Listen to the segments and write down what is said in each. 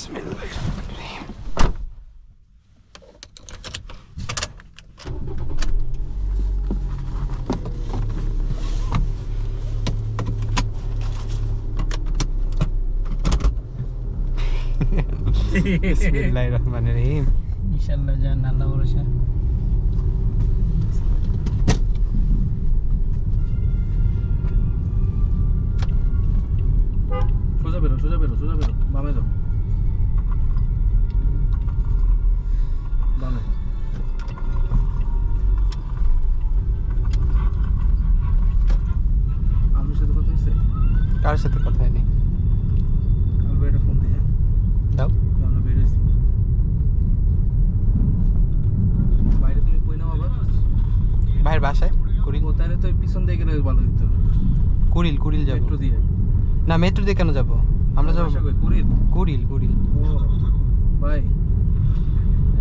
Bismillahirrahmanirrahim. ইনশাআল্লাহ জান আল্লাহ ভরসা। সোজা বেরো বামে যাও বামে। আমার সাথে কথা হয়েছে? কার সাথে কথা হয়নি? কাল ভাই একটা ফোন দিয়ে দাও। আমরা বেরিয়েছি বাইরে। তুমি কই নাও আবার? ভাইয়ের বাসায় কুড়িল। ও তাহলে তো পিছন দিয়ে গেলে ভালো হতো। কুড়িল যাবো। মেট্রো দিয়ে না, মেট্রো দিয়ে কেন যাবো? আমরা যাবো কুড়িল। ও ভাই,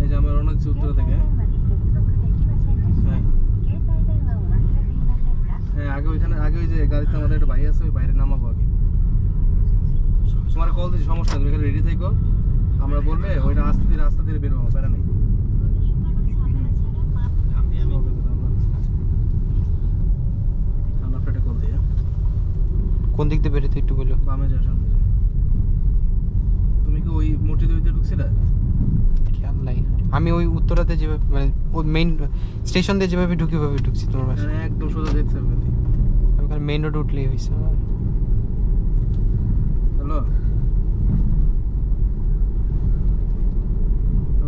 এই যে আমরা রওনা দিচ্ছি উত্তরা থেকে। হ্যাঁ আগে ওই যে গাড়িতে আমাদের একটা ভাই আছে, ওই বাইরে নামাবো আগে। তোমার কল দিচ্ছি, সমস্যা তুমি এখানে রেডি থেকো। আমরা বললে ওইটা রাস্তা দিয়ে বেরোবো, প্যারা নেই। আমরা ফ্রেটে কল দিই। কোন দিক দিয়ে বেরোতে একটু বলো। বামে যাও, সামনে যাও। তুমি কি ওই মসজিদের ভিতরে ঢুকছিলে? খেয়াল নাই। আমি ওই উত্তরাতে যেভাবে মানে ওই মেইন স্টেশন দিয়ে যেভাবে ঢুকি ওইভাবে ঢুকছি তোমার বাসায়। একদম সোজা যেতে হবে। আমি কাল মেইন রোড উঠলেই হয়েছে আমার। হ্যালো,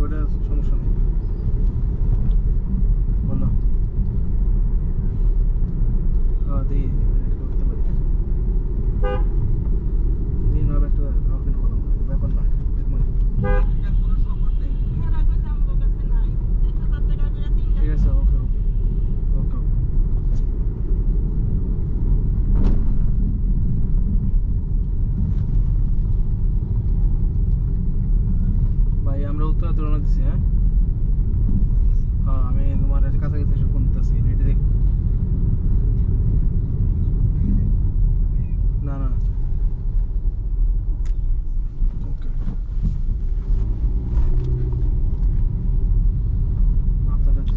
ওইটা সমস্যা নেই, বলো। হ্যাঁ দিই করতে পারি, দিই না একটা কাউকে বললাম ব্যাপার না, ঠিক আছে। ওকে ওকে ওকে ওকে। ভাই আমরা উত্তরাতে রওনা দিচ্ছি। হ্যাঁ আমি তোমার কাছাকাছি এসে ফোন দিতেছি, রেডি দেখ। না ওকে।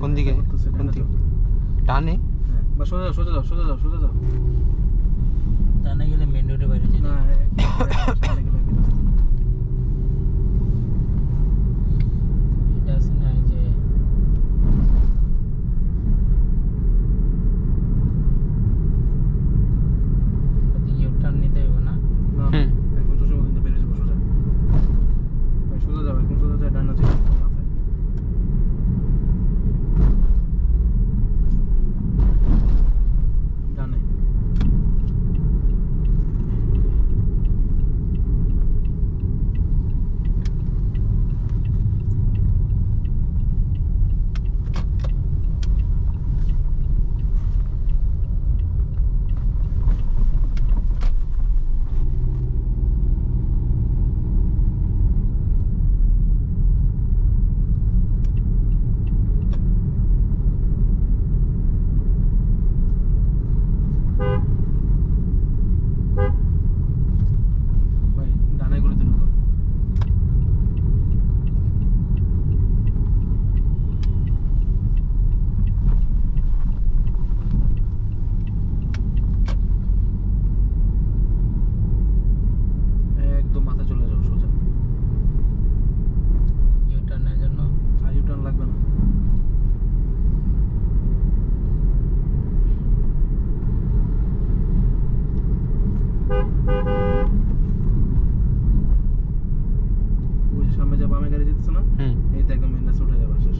কোন দিকে? ডানে? হ্যাঁ বা সোজা যাও। ডানে গেলে মেন রোডে বাইরে যেতে না সামনে গেলে কি রাস্তা? এটা আছে না এই যে ইউটার্ন নিতে হবে না? না এখন তো সময় কিন্তু বেরিয়ে যাবো সোজা। ভাই সোজা যাও, এখন সোজা যায়, ডানা যায় মাথায়। ডানে। ভাই ডানে করে দিল তো। একদম মাথা চলে যাও সোজা। ইউটার্নের জন্য আর ইউটার্ন লাগবে না। ওই যে সামনে যা বামে গাড়ি যেতেছে না, এই তো একদম মেন রাস্তা উঠে যাবে শেষ।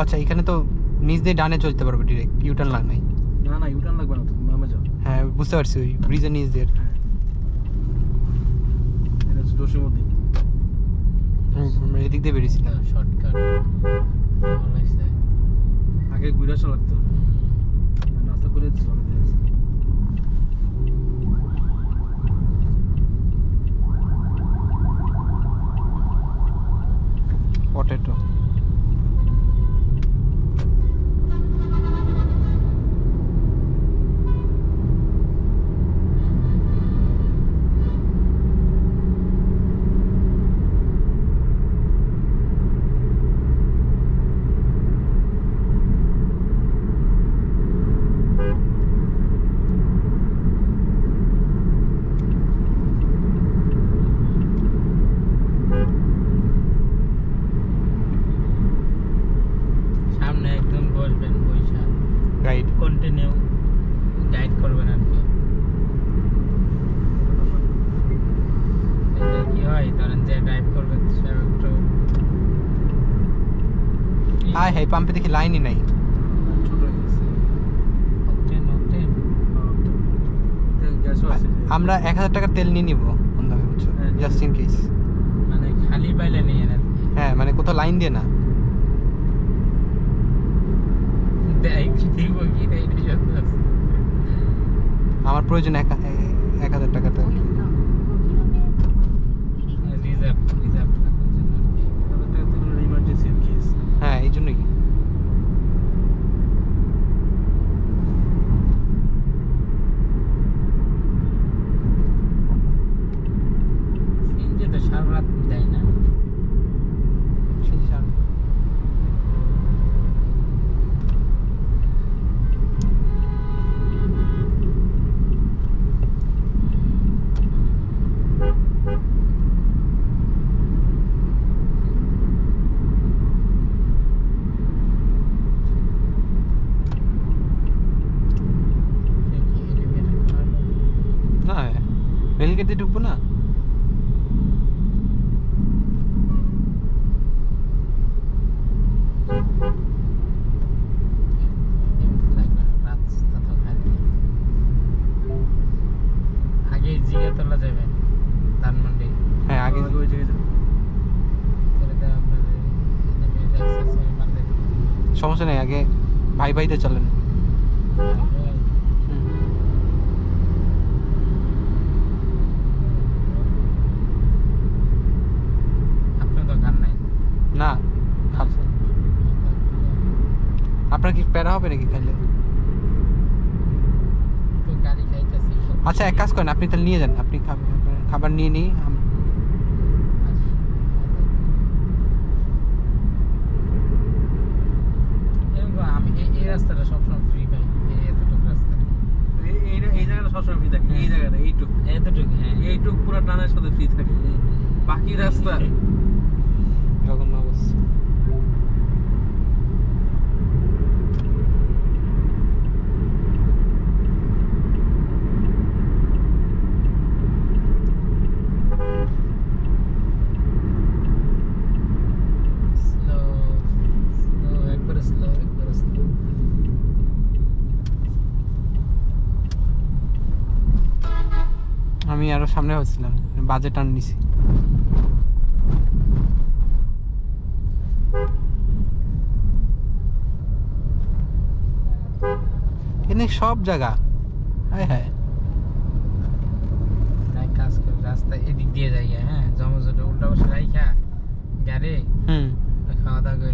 আচ্ছা, এখানে তো নিচ দিয়ে ডানে চলতে পারবো ডিরেক্ট, ইউটার্ন লাগ নাই। না ইউটার্ন লাগবে না, তো বামে যাও। হ্যাঁ বুঝতে পারছি, ওই ব্রিজের নিচ দিয়ে। হ্যাঁ এটা হচ্ছে জসিমউদ্দিন। আমরা এদিক দিয়ে বেরিয়েছিলাম। শর্টকাট ভালো লাগছে। আগে ঘুরে আসা লাগতো, রাস্তা করে দিচ্ছি অনেক দিন আছে। পটেটো আয় হাই পাম্পে দেখি লাইনই নাই। ছোট হয়ে গেছে। অকটেন গ্যাসও আছে যে। আমরা 1000 টাকার তেল নিয়ে নিব বন্ধু, বুঝছো, হ্যাঁ, জাস্ট ইন কেস। মানে খালি পাইলে নিয়ে নেন হ্যাঁ মানে কোথাও লাইন দিয়ে না। দেয় কি দিব কি দেয় এটা সত্য আছে। আমার প্রয়োজন 1000 টাকা তেল। Reserve emergency case. হ্যাঁ এই জন্যই। সিএনজি তো সারা রাত দেয় না। না রেলগেট দিয়ে ঢুকবো না। আগে জিগাতলা যাবে ধানমন্ডি। হ্যাঁ আগে ওই জায়গায় যাবো। সমস্যা নেই, আগে ভাই ভাইতে চলেন। আপনি তো গান নাই না আপনার কি প্যারা হবে নাকি খাইলে? তো গাড়ি খাইতেছি। আচ্ছা এক কাজ করেন, আপনি তাহলে নিয়ে যান, আপনি খাবার নিয়ে নিই। এরকম আমি এই রাস্তাটা সবসময় ফ্রি পাই, এতটুকু রাস্তা এই জায়গাটা সবসময় ফ্রি থাকে। এই জায়গাটা এইটুক এতটুকু। হ্যাঁ এইটুক পুরো টানের সাথে ফ্রি থাকে। বাকি রাস্তা জঘন্য অবস্থা। স্লো স্লো একবারে স্লো একবারে স্লো। আমি আরো সামনে হচ্ছিলাম, বাজে টার্ন নিছি। এখানে সব জায়গা, হ্যাঁ হ্যাঁ এক কাজ করে রাস্তা এদিক দিয়ে যাই, হ্যাঁ জমজটে উল্টা বসে রাইখা গাড়ি খাওয়া দাওয়া করে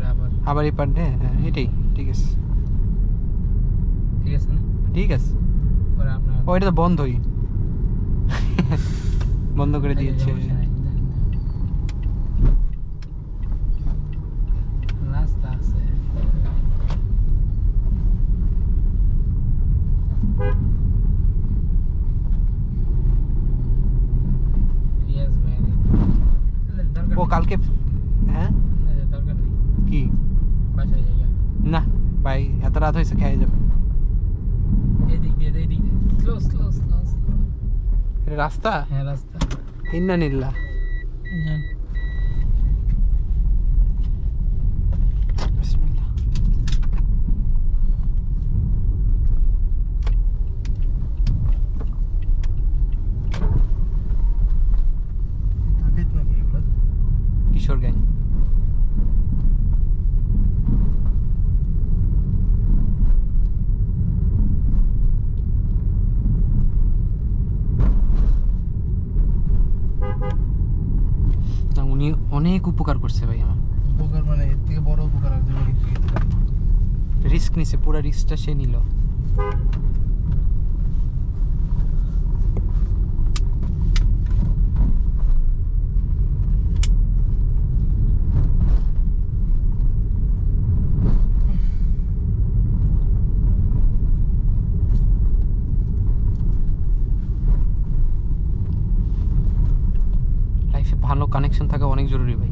আবার এই পার হ্যাঁ এটাই ঠিক আছে। ঠিক আছে না? ঠিক আছে, পরে আপনার ওইটা তো বন্ধই বন্ধ করে দিয়েছে। রাস্তা আছে রিয়াজ ভাই দরকার ও কালকে হ্যাঁ দরকার নেই, কি বাসায় যাইয়া না ভাই, এত রাত হয়েছে খেয়ে যাবে। এদিক দিয়ে স্লো স্লো স্লো স্লো। এটা রাস্তা হ্যাঁ রাস্তা ইন্না নিল্লা। জান বিসমিল্লাহ। তাকিত নাকি এগুলো? কিশোরগঞ্জ না, উনি অনেক উপকার করছে ভাই আমার। উপকার মানে এর থেকে বড় উপকার আর জীবনে কিছু হতে পারে না। রিস্ক নিছে, পুরো রিস্কটা সে নিল। লাইফে ভালো কানেকশন থাকা অনেক জরুরি ভাই।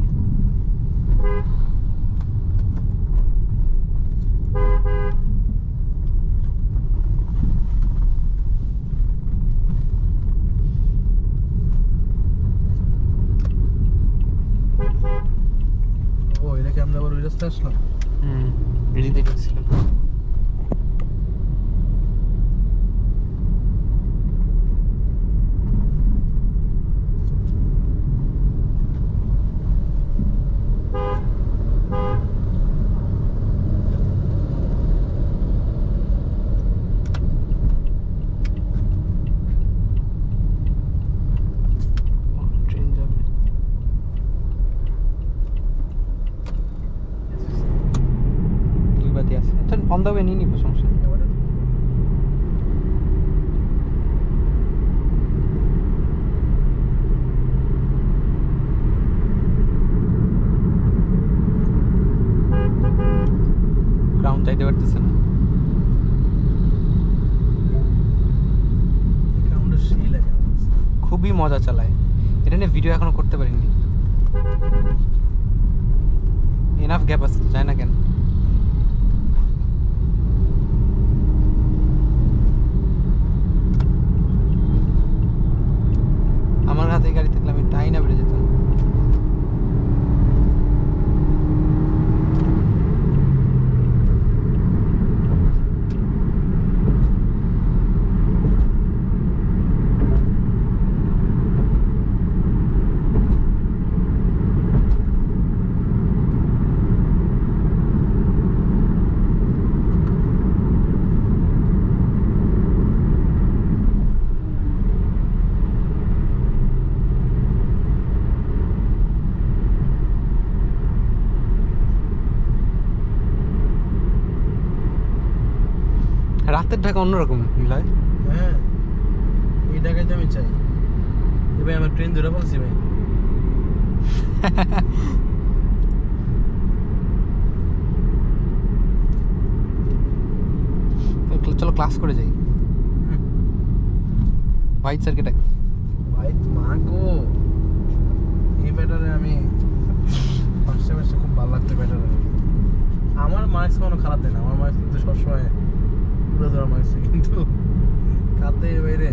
ও এটা কি আমরা আবার ওই রাস্তায় আসলাম? রেডিতে ঢুকছিলাম। ট্রেন যাবে। দুই বাতি আছে, আচ্ছা অন দ্য ওয়ে নিয়ে নিবো, সমস্যা নেই। গ্রাউন্ড যাইতে পারতেছে না। গ্রাউন্ডে সেই লাগে আমার কাছে। খুবই মজা চালায়। এটা নিয়ে ভিডিও এখনো করতে পারিনি। এনাফ গ্যাপ আছে, যায় না কেন? আমার হাতে গাড়ি থাকলে আমি টাই না বেড়ে যেতাম। রাতের ঢাকা অন্যরকম নিলয়। হ্যাঁ, এই ঢাকায় তো আমি চাই। ভাই আমার ট্রেন ধরে বলছি ভাই। চলো ক্লাস করে যাই। হোয়াইট স্যারকে ডাক। ভাই মা গো, এই ব্যাটারে আমি ফার্স্টে ফার্স্টে খুব ভালো লাগতো ব্যাটারে। আমার মার্কস কোনো খারাপ দেয় না, আমার মার্কস কিন্তু সবসময় পুরো ধরা মার্কস, কিন্তু কাঁদতে বাইরে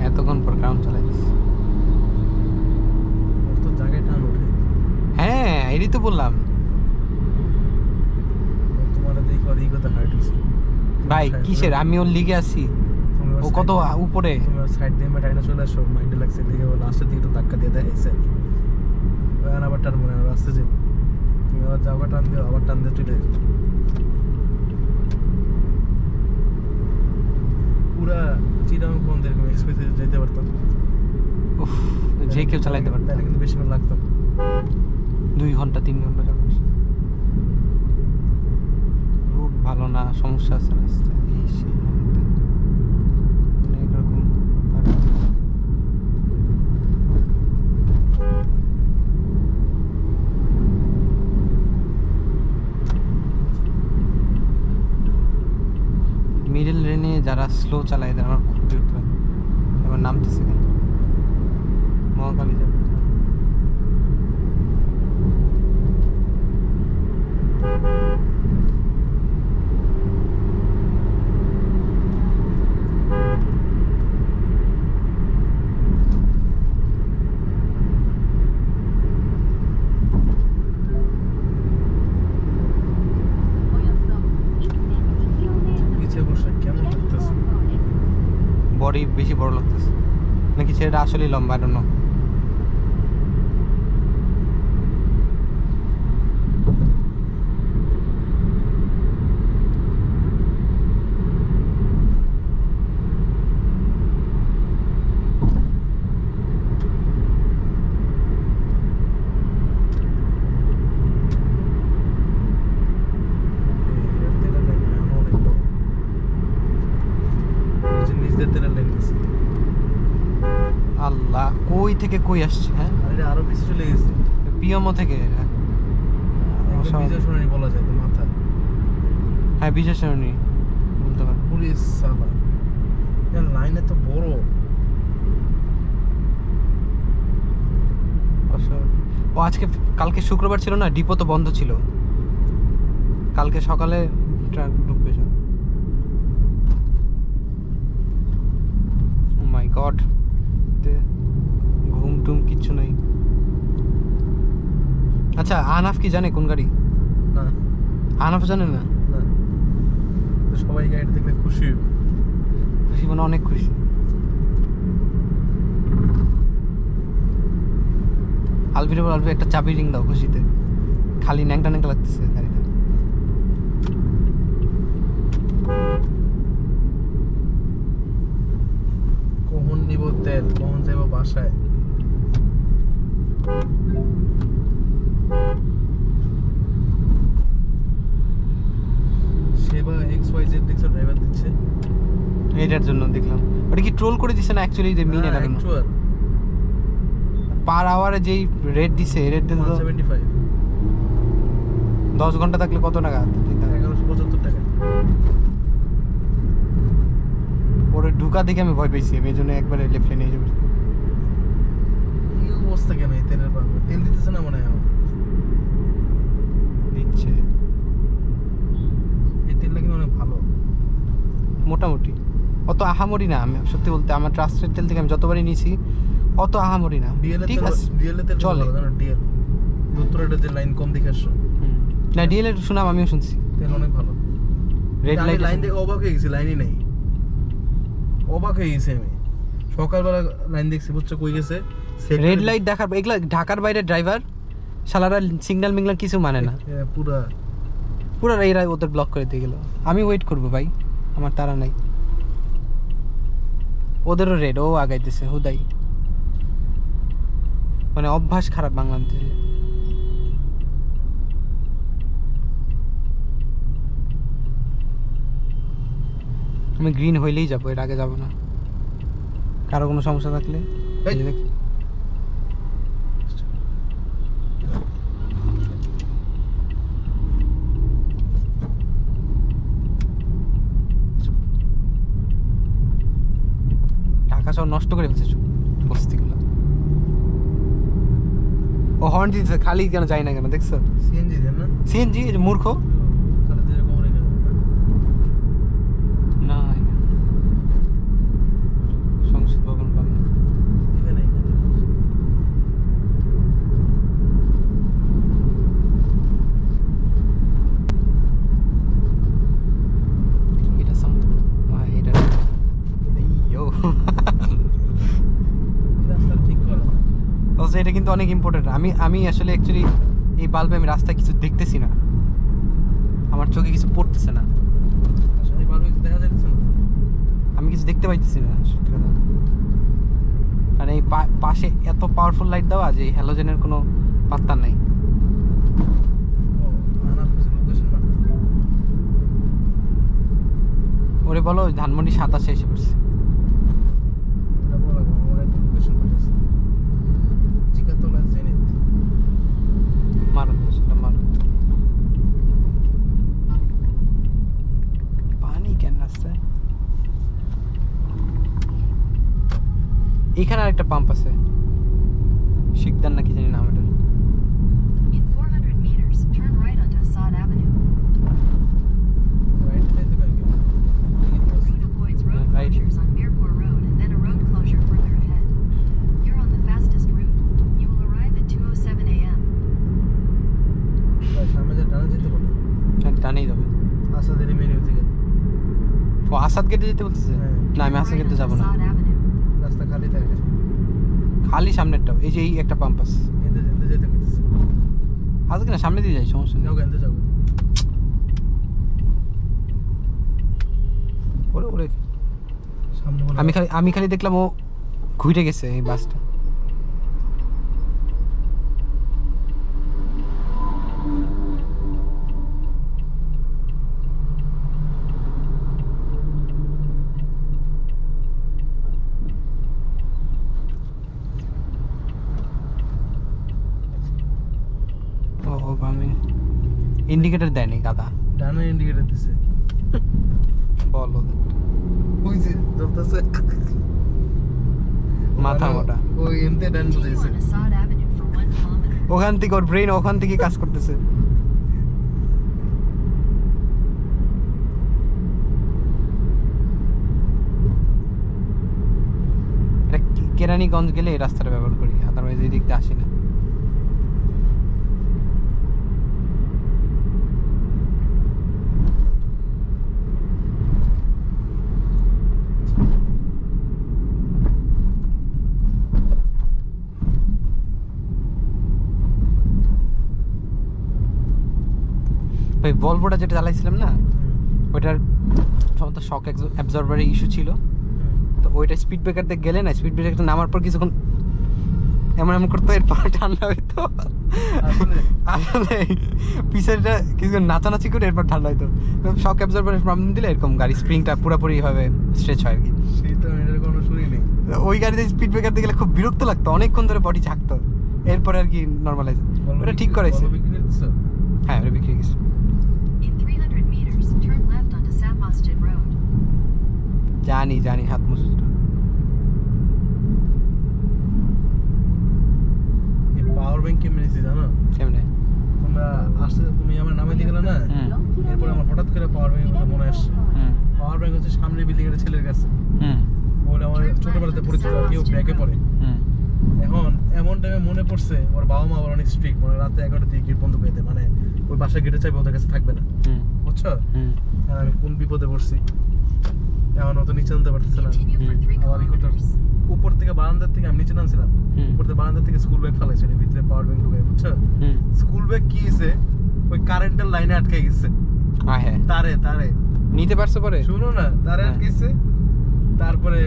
এতক্ষণ পর গ্রাউন্ড চালাই দিচ্ছি। ওর তো জায়গায় টান ওঠে। হ্যাঁ এটাই তো বললাম তোমার দেখি ওর ইগোতে হার্ট হয়েছে। ভাই। কিসের? আমি ওর লিগে আছি। ও কত উপরে। তুমি সাইড দিয়ে মেটাইনা চলে আসো, মাইন্ডে লাগছে দিকে ও লাস্টের দিকে একটু ধাক্কা দিয়ে দেখাইছে। ওই আবার টান মনে হয় রাস্তা যাবে, তুমি আবার যাওয়া টান দিও, আবার টান দিয়ে চলে যাবে। পুরা চিরাং কোন এরকম এক্সপ্রেসে যেতে পারতাম। উফ, যে কেউ চালাইতে পারত। তাহলে কিন্তু বেশি লাগতো। 2 ঘন্টা 3 ঘন্টা যাবে। রোড ভালো না, সমস্যা আছে রাস্তায়। এই সেই অনেক রকম। মিডল লেনে যারা স্লো চালায় তারা আমার খুব বিরক্ত হয়। এবার নামতেছে কেন? মহাকালী যাবে। পিছিয়ে বসে কেমন লাগতেছে? বডি বেশি বড় লাগতেছে নাকি ছেলেটা আসলেই লম্বা? I don't know. গেছে। আল্লাহ, কই থেকে কই আসছে? হ্যাঁ, আর এটা আরো বেশি চলে গেছে। পিএমও থেকে। একদম বিজয় সরণি বলা যায় তো মাথা। হ্যাঁ, বিজয় সরণি বলতে পারো। পুরি সালা এর লাইন এত বড়। ও আজকে, কালকে শুক্রবার ছিল না, ডিপো তো বন্ধ ছিল। কালকে সকালে ট্রাক ঢুকবে সব। ও মাই গড, ঘুম টুম কিচ্ছু নাই। আচ্ছা, আহনাফ কি জানে কোন গাড়ি? না আহনাফ জানে না? না, তো সবাই গাড়িটা দেখলে খুশি হবে। খুশি মানে অনেক খুশি। আলবিরে বল, আলবি একটা চাবি রিং দাও খুশিতে। খালি ন্যাংটা ন্যাংটা লাগতেছে গাড়িটা। কখন নিব তেল, কখন যাইব বাসায়। সেবা XYZ দেখছো ড্রাইভার দিচ্ছে। এটার জন্য দেখলাম ওটা কি ট্রোল করে দিছে না অ্যাকচুয়ালি, যে মিন এটা কেন অ্যাকচুয়াল পার আওয়ারে যেই রেট দিছে, রেট দিতে তো 175 10 ঘন্টা থাকলে কত টাকা দিতে হয়? 1175 টাকা। ওরে ঢুকা দেখে আমি ভয় পেয়েছি, আমি এই জন্য একবারে লেফটে নিয়ে যাবো। এই অবস্থা কেন এই তেলের পাম্পে? তেল দিতেছে না মনে হয় এখন। দিচ্ছে এই তেলটা কিন্তু অনেক ভালো। মোটামুটি, অত আহামরি না। আমি সত্যি বলতে আমার ট্রাস্টেড তেল থেকে আমি যতবারই নিয়েছি অত আহামরি না, ঠিক আছে ডিএল এর তেল চলে। চলে, জানো ডিএল উত্তরের যে লাইন কম দেখে আসছো। না, ডিএল এর শুনাম আমিও শুনছি, তেল অনেক ভালো। রেড আমি লাইট লাইন দেখে অবাক হয়ে গেছি, লাইনই নেই। অবাক হয়ে গেছি আমি, সকালবেলা লাইন দেখছি, বুঝছো কই গেছে। রেড লাইট দেখার এগুলা ঢাকার বাইরে ড্রাইভার শালারা সিগন্যাল মিগনাল কিছু মানে না, পুরা পুরো এরা ওদের ব্লক করে দিয়ে গেল। আমি ওয়েট করবো ভাই, আমার তারা নাই। ওদেরও রেড, ও আগাইতেছে হুদাই, মানে অভ্যাস খারাপ বাংলাদেশে। আমি গ্রিন হইলেই যাবো, এর আগে যাবো না। কারো কোনো সমস্যা থাকলে এই যে দেখ, ঢাকা সব নষ্ট করে ফেলছে বস্তিগুলো। ও হর্ন দিচ্ছে, খালি কেন যায় না কেন দেখছো? সিএনজি দেন না, সিএনজি মূর্খ খালি দিয়ে কম রেখে দেন না। না, সংসদ ভবন বাংলা। এখানে এটা সাউন্ড, এটা ইয়ো রাস্তা ঠিক করো। অবশ্য এটা কিন্তু অনেক ইম্পর্টেন্ট। আমি আসলে অ্যাকচুয়ালি এই বাল্বে আমি রাস্তায় কিছু দেখতেছি না, আমার চোখে কিছু পড়তেছে না, আসলে এই বাল্বে দেখা যাচ্ছে না। আমি কিছু দেখতে পাইতেছি না সত্যি কথা। কারণ এই পাশে এত পাওয়ারফুল লাইট দেওয়া যে হ্যালোজেনের কোনো পাত্তা নাই। ও আনার কিছু লোকেশন না। ওরে বলো ধানমন্ডি 27 এসে পড়ছে। এটা বলা লাগবে, আমার একটা লোকেশন পাঠাইছে। জিকাতলা জেনিত। মারুন সেটা মারুন। পানি কেন রাস্তায়? এখানে আরেকটা পাম্প আছে, শিকদার নাকি জানি নাম এটা। In 400 meters, turn right onto Assad Avenue. Right যাইতে কই কি? The route avoids road Right. closures on Mirpur Road and then a road closure further ahead. You're on the fastest route. You will arrive at 2:07 a.m. ভাই সামনে যে ডানা যেতে বলে। হ্যাঁ, টানেই যাবে। আসাদের মেনু থেকে ও আসাদ গেটে যেতে বলতেছে? হ্যাঁ। না, আমি আসাদ Right গেটে onto যাবো না, Assad Avenue. রাস্তা খালি থাকে। খালি সামনেরটাও। এই যে এই একটা পাম্প আছে, এতে এতে যেতে কইতেছে। আজকে না সামনে দিয়ে যাই, সমস্যা নেই। যাও এতে যাও। ওরে ওরে, সামনে বলে আমি খালি দেখলাম ও ঘুরে গেছে এই বাসটা। ইন্ডিকেটর দেয়নি গাদা। ডানে ইন্ডিকেটর দিছে। বল ওদের। ওই যে ধরতেছে মাথা মোটা। ওই এনতে ডান Continue বুঝাইছে। on Assad Avenue for 1 kilometer. ওখান থেকে ওর ব্রেন ওখান থেকে কাজ করতেছে। এটা কেরানীগঞ্জ গেলে এই রাস্তাটা ব্যবহার করি, আদারওয়াইজ এই দিক দিয়ে আসি না। ভাই ভলভোটা যেটা চালাইছিলাম না, ওইটার সম্ভবত শক অ্যাবজর্বারের ইস্যু ছিল। তো ওইটা স্পিড ব্রেকার দিয়ে গেলে না, স্পিড ব্রেকারটা নামার পর কিছুক্ষণ এমন এমন করতো, এরপর ঠান্ডা হইতো। আসলে পিছনটা কিছুক্ষণ নাচানাচি করে এরপর ঠান্ডা হইতো। শক অ্যাবজর্বারের প্রবলেম দিলে এরকম গাড়ি স্প্রিংটা পুরোপুরি ভাবে স্ট্রেচ হয় আর কি। সেই তো এটার কোনো শুনি নেই। ওই গাড়িতে স্পিড ব্রেকার দিয়ে গেলে খুব বিরক্ত লাগতো, অনেকক্ষণ ধরে বডি ঝাঁকতো, এরপরে আর কি নর্মালাইজ। ওটা ঠিক করাইছে। হ্যাঁ ওটা বিক্রি গেছে। In 300 meters, turn left onto Sam Masjid Road. জানি জানি হাত মুছে। এই পাওয়ার ব্যাংক কেমনে নিছি জানো? কেমনে? তোমরা আসতে তুমি আমার নামে দিয়ে গেলে না, হুম এরপর আমার হঠাৎ করে পাওয়ার ব্যাংক কথা মনে আসছে। হুম পাওয়ার ব্যাংক হচ্ছে সামনের বিল্ডিং এর ছেলের কাছে। হুম বলে আমার ছোটবেলাতে পরিচিত, আর কেউ ব্যাগে পড়ে। হুম এখন এমন টাইমে মনে পড়ছে ওর বাবা মা আবার অনেক স্ট্রিক্ট, মানে রাতে 11টা থেকে গেট বন্ধ করে দেয়, মানে ওই বাসায় গেটে চাইবে ওদের কাছে থাকবে না, হুম বুঝছো? হুম আর আমি কোন বিপদে পড়ছি, এখন ও তো নিচে আনতে পারতেছে না। Continue for 3 আবার ই করতে kilometers. উপর থেকে বারান্দার থেকে আমি নিচে নামছিলাম, হুম। উপর থেকে বারান্দার থেকে স্কুল ব্যাগ ফেলাইছে, এর ভিতরে পাওয়ার ব্যাংক ঢুকে, বুঝছো? হুম স্কুল ব্যাগ কি হয়েছে, ওই কারেন্টের লাইনে আটকে গেছে, হ্যাঁ তারে তারে নিতে পারছো পরে? শুনো না, তারে হ্যাঁ। আটকে গেছে। তারপরে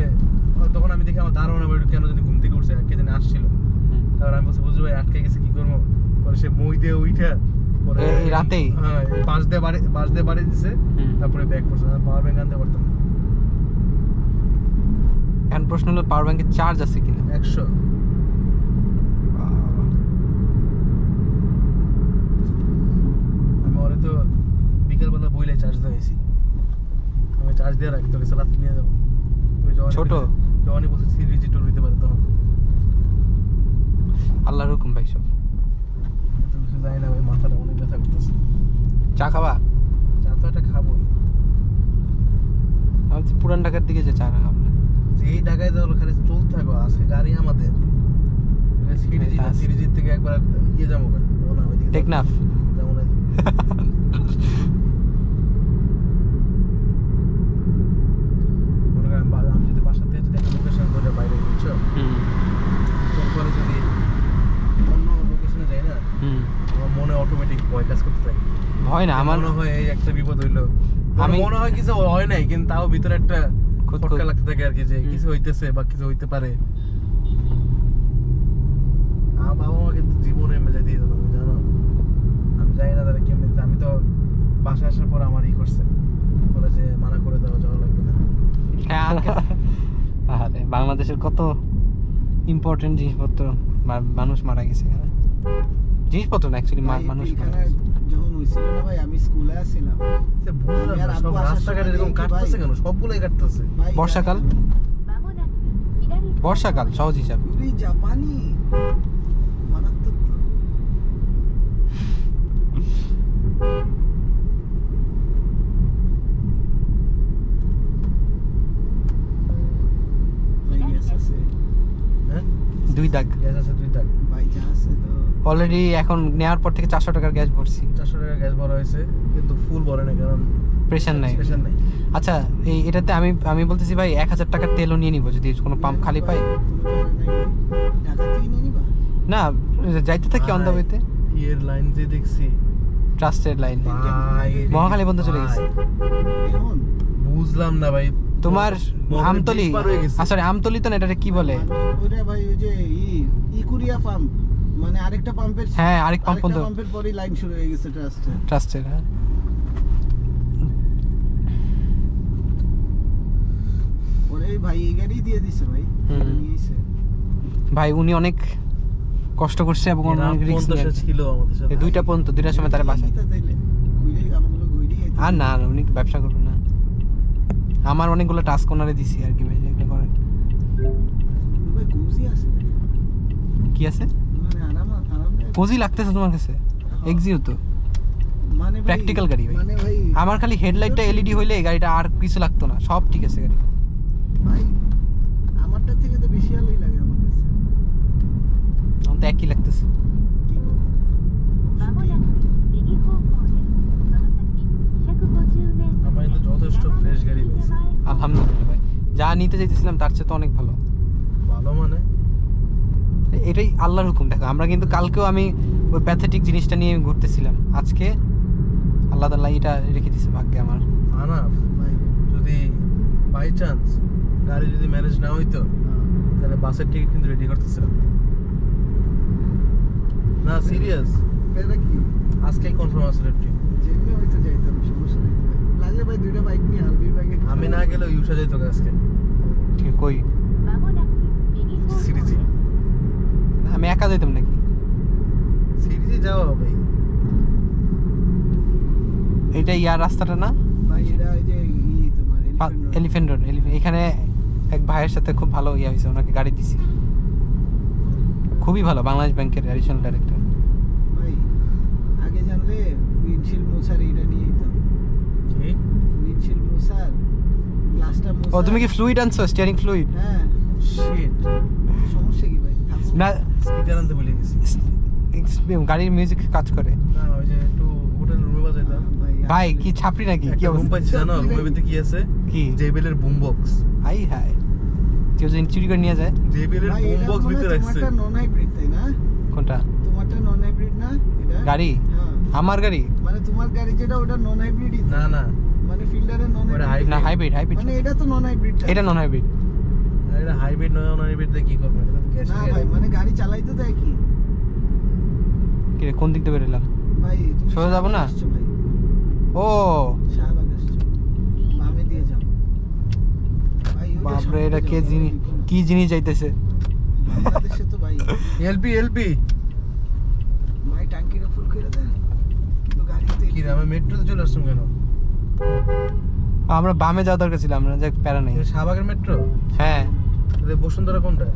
তখন আমি দেখি আমার দারোয়ান আবার কেন জানি ঘুম থেকে উঠছে, কে জানি আসছিল। হুম। তারপর আমি বলছি বুঝলি ভাই আটকে গেছে, কি করবো? পরে সে মই দিয়ে উইঠা পরে এই রাতেই? হ্যাঁ বাস দিয়ে বাড়ি দিছে, হুম। তারপরে ব্যাগ করছে, পাওয়ার ব্যাংক আনতে পারতাম না। এখন প্রশ্ন হলো পাওয়ার ব্যাংকের চার্জ আছে কিনা। 100 আমি ওরে তো বিকেলবেলা বইলে চার্জ দিয়েছি, আমি চার্জ দিয়ে রাখি, তোকে রাতে নিয়ে যাবো। তুমি ছোট? যখনই বসে সিরিজি টুর হইতে পারে তখন। আল্লাহর হুকুম ভাই সব। তো কিছু জানি না ভাই, মাথাটা অনেক ব্যথা করতেছে। চা খাবা? চা তো একটা খাবোই। আমি তো পুরান ঢাকার দিকে যে চা খাবো না। যেই ঢাকায় যাবো খালি চলতে থাকো, আজকে গাড়ি আমাদের সিরিজির থেকে একবার ইয়ে যাবো না, ওইদিকে টেকনাফ? যাবো না। মনে করেন আমি যদি বাসা থেকে যদি একটা লোকেশন ধরে বাইরে, বুঝছো? হুম তারপরে যদি অন্য লোকেশনে যাই না, হুম আমার মনে অটোমেটিক ভয় কাজ করতে থাকে। ভয় না আমার, মনে হয় এই একটা বিপদ হইলো, আমি- মনে হয় কিছু হয় নাই, কিন্তু তাও ভিতরে একটা খুঁতখুঁত। খটকা লাগতে থাকে আর কি, যে হুম। কিছু হইতেছে বা কিছু হইতে পারে। আমার বাবা মা কিন্তু জীবনে মেজা দিয়ে দিল, জানো? আমি জানি না তারা কেমনি, আমি তো বাসায় আসার পর আমার ই করছে, বলে যে মানা করে দেওয়া যাওয়া লাগবে না। হ্যাঁ আরে বাংলাদেশের কত ইম্পর্টেন্ট জিনিসপত্র মানুষ মারা গেছে এখানে। জিনিসপত্র না অ্যাকচুয়ালি মানুষ মারা এখানে গেছে। যখন হয়েছিল না ভাই, আমি স্কুলে আসছিলাম সে বুঝলাম না, সব রাস্তাঘাট এরকম কাটতেছে কেন? সবগুলোই কাটতেছে। ভাই, বর্ষাকাল? বর্ষাকাল সহজ হিসাব। পুরি জাপানি মারাত্মক তো। ভাই গ্যাস আছে, হ্যাঁ 2 দাগ গ্যাস আছে 2 টাকা, ভাই যা আছে তো। অলরেডি এখন নেওয়ার পর থেকে 400 টাকার গ্যাস ভরছি। 400 টাকা গ্যাস ভরা হয়েছে, কিন্তু ফুল ভরে না, কারণ প্রেশার নাই। স্টেশন নাই। আচ্ছা এটাতে আমি বলতেছি ভাই 1000 টাকার তেলও নিয়ে নিব যদি কোনো পাম্প খালি পাই। ঢাকা থেকে নিয়ে নিবা? না যাইতে থাকি অন দ্য ওয়েতে। ইয়ের লাইন যে দেখছি ট্রাস্টেড লাইন ভাই, মহাখালী পর্যন্ত চলে গেছে। এখন বুঝলাম না ভাই, তোমার মহাখালী আমতলি, bridge পার হয়ে গেছে। আসলে আমতলি তো না, এটা কি বলে? ওইটা ভাই ওই যে ইকুরিয়া পাম্প, মানে আরেকটা পাম্পের, হ্যাঁ, আরেক পাম্প পর্যন্ত। পাম্পের পরেই লাইন শুরু হয়ে গেছে ট্রাস্টে। ট্রাস্টেড। ওরে ভাই এই গাড়ি দিয়ে দিছে ভাই, হুম। নিয়েছে ভাই উনি অনেক কষ্ট করছে এবং অনেক রিস্ক ছিল আমাদের সাথে। 2টা পর্যন্ত 2টার সময় তার বাসায় আর না না, উনি ব্যবসা করবেন না। আমার অনেকগুলো টাস্ক ওনারে দিছি আর কি ভাই, যেগুলো করেন। ভাই কোজি আছে ভাই। কি আছে? মানে আরাম কোজি লাগতেছে তোমার কাছে? এক্সিও তো মানে ভাই প্র্যাকটিক্যাল গাড়ি ভাই। মানে ভাই আমার খালি হেডলাইটটা এলইডি হইলে গাড়িটা আর কিছু লাগতো না, সব ঠিক আছে গাড়ি। ভাই আমারটা থেকে তো বেশি আলোই লাগে আমার কাছে। আমার তো একই লাগতেছে। কি করব? まもなく右方向です。その先250メートル আমার কিন্তু যথেষ্ট ফ্রেশ গাড়ি পেয়েছি। আলহামদুলিল্লাহ ভাই, যা নিতে চাইতেছিলাম তার চেয়ে তো অনেক ভালো। ভালো মানে এটাই আল্লাহর হুকুম। দেখো আমরা কিন্তু কালকেও আমি ওই প্যাথেটিক জিনিসটা নিয়ে ঘুরতেছিলাম, আজকে আল্লাহ তাআলা এটা রেখে দিয়েছে ভাগ্যে আমার। আনাফ ভাই যদি বাই চান্স গাড়ি যদি ম্যানেজ না হইতো তাহলে বাসের টিকিট কিন্তু রেডি করতেছিলাম না, সিরিয়াস। এটা কি আজকেই কনফার্ম আছে ট্রিপ। যেমনি হয়তো যাইতাম, সমস্যা নেই ভাই। লাগলে ভাই দুইটা বাইক নিয়ে আলবির বাইকে আমি না গেলেও ইউসা যাইতো আজকে ঠিক কই? まもなく右方向 সিরিজে です。 না, আমি একা যেতাম নাকি? সিরিজে যাওয়া হবে। এটা ইয়ার রাস্তাটা না? ভাই এটা ওই যে তোমার এলিফ্যান্ট রোড। এখানে এক ভাইয়ের সাথে খুব ভালো ইয়ে হয়েছে, ওনাকে গাড়ি দিছি। খুবই ভালো, বাংলাদেশ ব্যাংকের অ্যাডিশনাল ডাইরেক্টর। ভাই আগে জানলে উইন্ডশিল্ড মোছার এটা নিয়ে যেতাম। কি উইন্ডশিল্ড মোছার গ্লাসটা মোছা। ও তুমি কি ফ্লুইড আনছো? Steering fluid? হ্যাঁ শিট, সমস্যা কি ভাই? থাকবো। না, স্পিকার আনতে ভুলে গেছি। গাড়ির মিউজিক কাজ করে। না ওই যে একটু হোটেল রুমে বাজাইতাম। ভাই কি ছাপড়ি নাকি? কি একটা রুম অবস্থা? পাইছি জানো, রুমের ভিতরে কি আছে? কি? জেবিএল এর বুম বক্স। হাই হাই, কেউ যদি চুরি করে নিয়ে যায়? জেবিএল এর ভাই, বুম এটা বক্স মনে হয় ভিতরে রাখছে। তোমারটা নন হাইব্রিড তাই না? কোনটা? তোমারটা নন হাইব্রিড না এটা? গাড়ি? হ্যাঁ আমার গাড়ি? মানে তোমার গাড়ি যেটা ওটা নন হাইব্রিডই তো? না না, মানে ফিল্ডারের নন ওটা হাইব্রিড। না, হাইব্রিড। হাইব্রিড মানে এটা তো নন হাইব্রিড। এটা নন হাইব্রিড। এটা হাইব্রিড নয়, নন হাইব্রিড দিয়ে কি করবে? এটা তো গ্যাস না ভাই, মানে গাড়ি চালাইতে দেয় কি? কি রে, কোন দিক দিয়ে বেরোলাম? ভাই তুমি সোজা যাবো না? আসছো ভাই, ও শাহবাগ আসছো, বামে দিয়ে যাও ভাই। ওইটা বাপরে, সামনে এটা যাও, কে জিনিস, কি জিনিস যাইতেছে? বাংলাদেশে তো ভাই এলপি এলপি ভাই ট্যাঙ্কিটা ফুল করে দেন, কিন্তু গাড়িতে কি রে, আমি মেট্রোতে চলে আসলাম কেন? আমরা বামে যাওয়া দরকার ছিল, আমরা যে প্যারা নেই। এটা শাহবাগের মেট্রো? হ্যাঁ, তাহলে বসুন্ধরা কোনটা?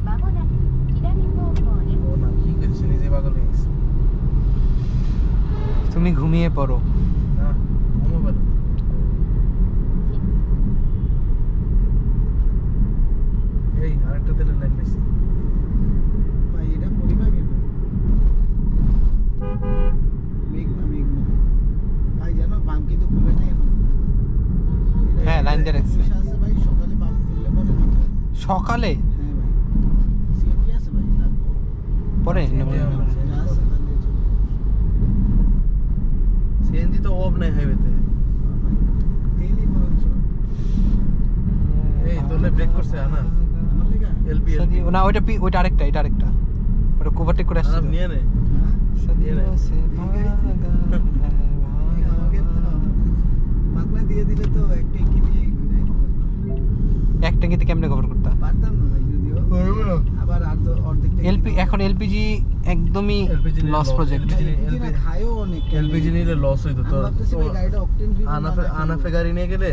まもなく左方向です。 ও না, কি করছে, নিজে পাগল হয়ে গেছে। তুমি ঘুমিয়ে পড়ো। না ঘুমো বলো। এই আরেকটা তেলের লাইন নিয়েছি। ভাই এটা পরিমাগের ভাই, মেঘনা ভাই জানো পাম্প কিন্তু খুলে নেই এখন। হ্যাঁ, লাইন দিয়ে রাখছে। পয়সা আছে ভাই, সকালে পাম্প খুললে পরে দিতে হবে। সকালে হ্যাঁ ভাই, সিএনজি আছে ভাই, রাখবো। পরে যা আছে তা দিয়ে চলো। সিএনজি তো অফ নাই হাইওয়েতে। তেলই বরঞ্চ এই তোলে ব্রেক করছে আনা। আমার লেগা। এলপি এলপি না, ওইটা আরেকটা, এটা আরেকটা। ওটা ওভারটেক করে আসছে। আনা নিয়ে নে। হ্যাঁ? সদিयों से भागा है, আমাকে তো মাগনা দিয়ে দিলে তো এক ট্যাঙ্কি দিয়ে ঘুরে এক ট্যাঙ্কিতে কেমনে কভার করতে? পারতাম না ভাই, যদিও আবার অর্ধেক ট্যাঙ্কি এলপি এখন এলপিজি একদমই LPG লস প্রজেক্ট। LPG না খায়ও অনেক। এলপিজি নিলে লস হইতো আমি তো। ভাবতেছি ভাই গাড়িটা অকটেন ফ্রি আনাফে গাড়ি নিয়ে গেলে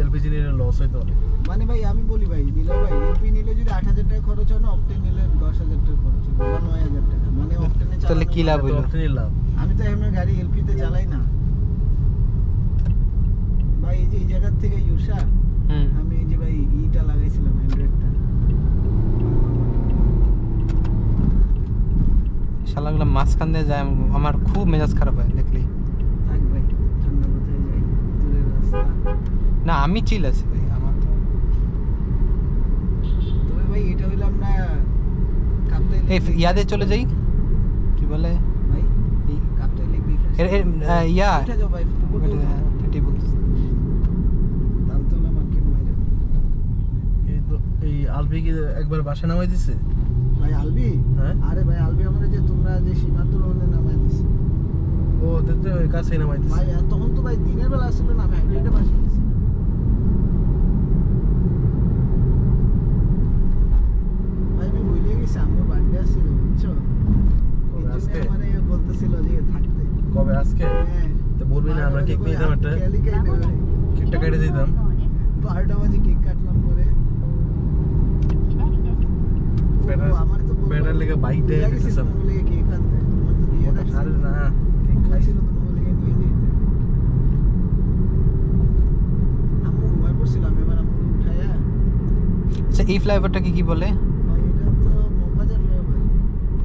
এলপিজি নিলে লস হইতো। মানে ভাই আমি বলি ভাই, নিলে ভাই এলপি নিলে যদি 8,000 টাকা খরচ হয় না, অকটেন নিলে 10,000 টাকা খরচ হবে বা 9,000 টাকা, মানে অকটেনে তাহলে কি লাভ হইলো? লাভ। আমি তো এমনি গাড়ি এলপি তে চালাই না ভাই। এই যে এই জায়গার থেকে ইউসা হুম, আমি এই যে ভাই ইটা লাগাইছিলাম, অ্যান্ড্রয়েডটা। শালাগুলো মাঝখান দিয়ে যায়, আমার খুব মেজাজ খারাপ হয় দেখলেই। থাক ভাই, ঠান্ডা মাথায় যাই, দূরের রাস্তা। না, আমি চিল আছি ভাই, আমার তো। তবে ভাই এটা হইলো আমরা কাপ্তাই এই ইয়াদে চলে যাই, কি বলে ভাই, এই- কাপ্তাই লেক দেখে ইয়া উঠে যাও ভাই, পুকুরে উঠো। এটাই বলতেছি। তালতলা মার্কেট মাইরা। এই আলবি কি একবার বাসা নামাই দিছে? ভাই আলবি? হ্যাঁ। আরে ভাই আলবি আমরা যে তোমরা যে সীমান্ত রোডে নামাই দিছি ও দেখতে কাছেই নামাই দিছে। ভাই, আর তখন তো ভাই দিনের বেলা আসলে না, আমি হাইড্রেটে বাসি গেছি। ভাই আমি ভুলে গেছি, আমার বার্থডে আসছিল বুঝছো, এই কবে জন্য আজকে? মানে বলতেছিল যে থাকতে। কবে আজকে? হ্যাঁ তো বলবি না আমরা কেক নিতাম একটা খেয়ালি খাই না ভাই। কেকটা কেটে দিতাম 12টা বাজে কেক কাটলাম পরে বেটার ও, আমার তো বললো, বেটার লেগে বাইক দিয়ে দিয়া গেছি দিতেছিলাম তোমার লেগে কেক আনতে। আমার তো দিয়ে রাখছি। আরে না ঠিক খাইছি খাইছিল তো তোমার লেগে নিয়ে যেতে। আম্মু ঘুমায় পড়ছিল, আমি এবার আম্মুকে উঠাইয়া, আচ্ছা এই ফ্লাইওভারটাকে কি বলে? ভাই এটা তো মগবাজার ফ্লাইওভার।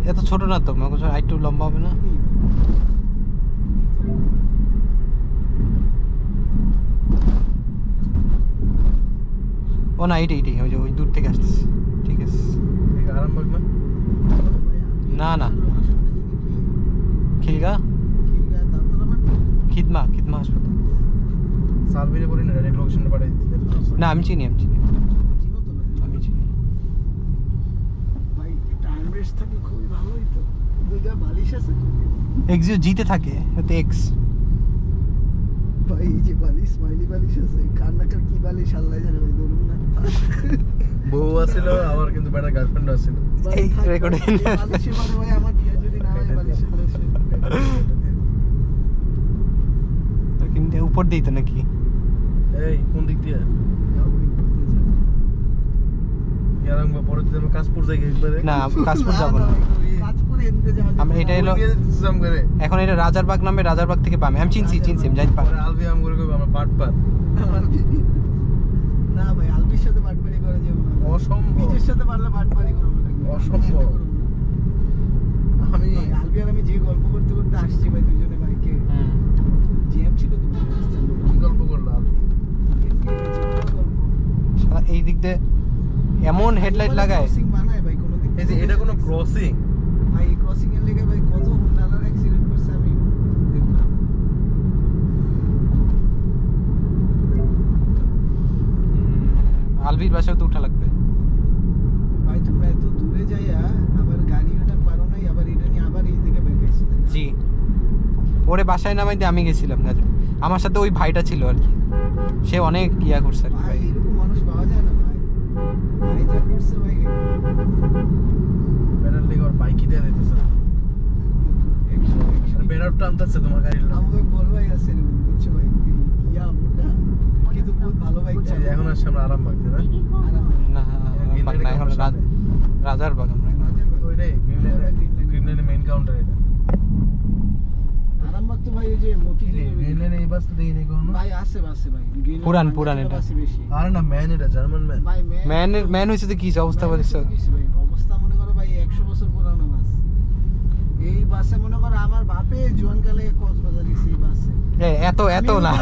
এত ছোট না তো, মগজ আরেকটু লম্বা হবে না? ও না, এইটাই ওই যে ওই দূর থেকে আসতেছে। ঠিক আছে। ঠিক আরামবাগ না না, না। খিলগা খিদমা হাসপাতাল। সালভিরে বলি না ডাইরেক্ট লোকেশনে পাঠিয়ে দিতে না আমি চিনি আমি চিনি। ভাই একটা আর্মরেস্ট থাকলে খুবই ভালো হইতো। দুইটা বালিশ আছে এক্সিও জিতে থাকে, এতে এক্স। ভাই, এই যে বালিশ, স্মাইলি বালিশ আছে, কার না কার কি বালিশ আল্লাহ জানে ভাই, ধরুন না। বউ আছিল আবার কিন্তু বেটার গার্লফ্রেন্ড আছিল ভাই, এই থাক, রেকর্ডে ভাই, এই বালিশে পরে ভাই আমার বিয়ে যদি না হয়, বালিশের দেশে। কিন্তু উপর দিই তো নাকি? এই কোন দিক দিয়ে আরামবাগ পরে দিতে কাশপুর যাই একবারে না কাশপুর যাবো না। কাজপুরে এনতে যাওয়া যাবে আমরা না। এটা এলো, নিয়ে দিতেছিলাম করে এখন এটা রাজারবাগ নামে, রাজারবাগ থেকে পাবে। আমি চিনছি আমি যাই পার। পরে আলবি আম করে কইবো আমরা পাট আমার বিয়ে- না ভাই, আলবির সাথে বাটপারি করা যাবে না। অসম্ভব নিজের সাথে পারলে বাটপারি করবো না। অসম্ভব। আমি ভাই, আলবি আর আমি যে গল্প করতে করতে আসছি ভাই, দুজনে বাইকে জ্যাম ছিল তো ভাই, কি গল্প করলো আলবি শালা এই দিক দিয়ে এমন হেডলাইট লাগায়। ক্রসিং বানায় ভাই কোনো দিক এই যে এটা কোনো ক্রসিং ভাই, ক্রসিং এর লেগে ভাই কত নালার অ্যাক্সিডেন্ট করছে আমি দেখলাম। আলভির বাসায় তো উঠা লাগবে। ভাই তোমরা এত দূরে যাইয়া আবার গাড়ি ওটা পারো নাই, আবার এটা নিয়ে আবার এই দিকে বেঁকাইছো। জি, ওরে বাসায় নামাই দিয়ে আমি গেছিলাম। আমার সাথে ওই ভাইটা ছিল আর কি, সে অনেক ইয়া করছে আর কি। ভাই এরকম মানুষ পাওয়া যায় না ভাই, ভাই যা করছে ভাই। বেটার লেগে ওর বাইকই দিয়ে দিতেছে বেটার টানতেছে তোমার গাড়ির লোক আমাকে বড় ভাই আছে এরকম, বুঝছো ভাই, ইয়া মোটা কিন্তু বহুত ভালো বাইক এই যে এখন আসছে আমরা আরামবাগ তাই না না বাগ না, এখন রাজারবাগ আমরা এখন। ওইটাই গ্রিন লাইনের মেইন কাউন্টার এটা আরামবাগ তো ভাই ওই যে মতি গ্রিন লাইনে এই বাস তো দেখিনি কখনো ভাই আছে বাসে ভাই, গ্রিন পুরান এটা। বাসে বেশি আরে না ম্যান এটা জার্মান ম্যান ভাই। ম্যান হয়েছে তো কি অবস্থা বলিস? ভাই অবস্থা মনে করো ভাই 100 বছর পুরানো বাস। এই বাসে মনে করো আমার বাপে জোয়ানকালে কক্সবাজার গেছে এই বাসে। এত না,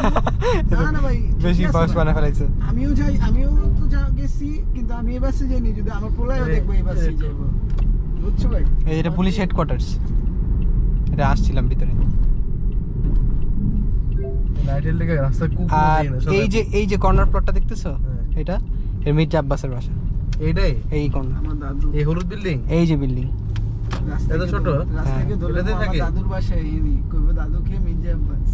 না ভাই, ঠিক বেশি আছে বাস ভাই। বানা ফেলাইছে। আমিও যাই, আমিও তো গেছি, কিন্তু আমি এই বাসে যাইনি। যদি আমার পোলায়ও দেখবো এই বাসে যাবো, বুঝছো ভাই? এই এটা পুলিশ হেডকোয়ার্টার্স, এটা আসছিলাম ভিতরে। লাইটের লেগে রাস্তা কুকুর আর দিয়ে না এই যে কর্নার প্লটটা দেখতেছো, হ্যাঁ। এটা এর মির্জা আব্বাসের বাসা। এইটাই এই কর্নার, আমার দাদু এই হলুদ বিল্ডিং এই যে বিল্ডিং। রাস্তা এত ছোট? রাস্তাকে ধরে এটাতেই আমার থাকে? দাদুর বাসায় এনি কইবো দাদুকে মির্জা আব্বাস।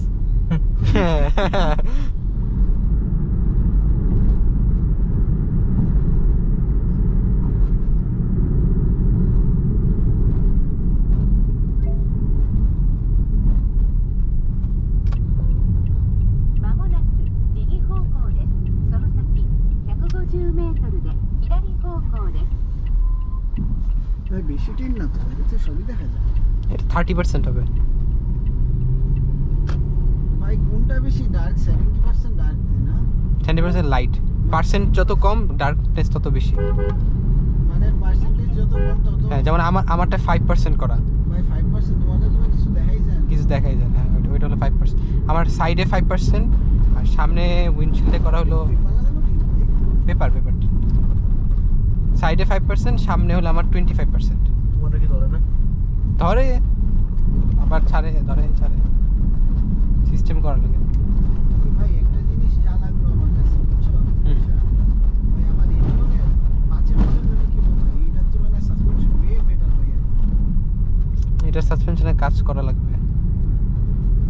まもなく右方向です。その先150メートルで左方向です。ভাই বেশি টিন না তো, এটা তো সবই দেখা যায়। এটা 30% হবে। ভাই কোনটা বেশি ডার্ক? 70% ডার্ক না, 20% লাইট। পার্সেন্ট যত কম ডার্কনেস তত বেশি। মানে পার্সেন্টেজ যত কম তত। হ্যাঁ, যেমন আমারটা 5% করা, ভাই 5% তোমাদের তো কিছু দেখাই যায় না। কিছু দেখাই যায় না। ওইটা হলো 5%। আমার সাইডে 5% আর সামনে উইন্ডশিল্ডে করা হলো পেপার লাগানো কি? পেপার। সাইডে 5%, সামনে হলো আমার 25%। তোমারটা কি ধরে না ধরে আবার ছাড়ে, ধরে ছাড়ে, সিস্টেম করা লাগে। ওই ভাই একটা জিনিস যা লাগলো আমার কাছে, বুঝছো? ভাই আমার এডিওনে 5 বছর ধরে কি বলবো, এইটার তুলনায় সাসপেনশন ওয়ে বেটার ভাই। এটা সাসপেনশনে কাজ করা লাগবে।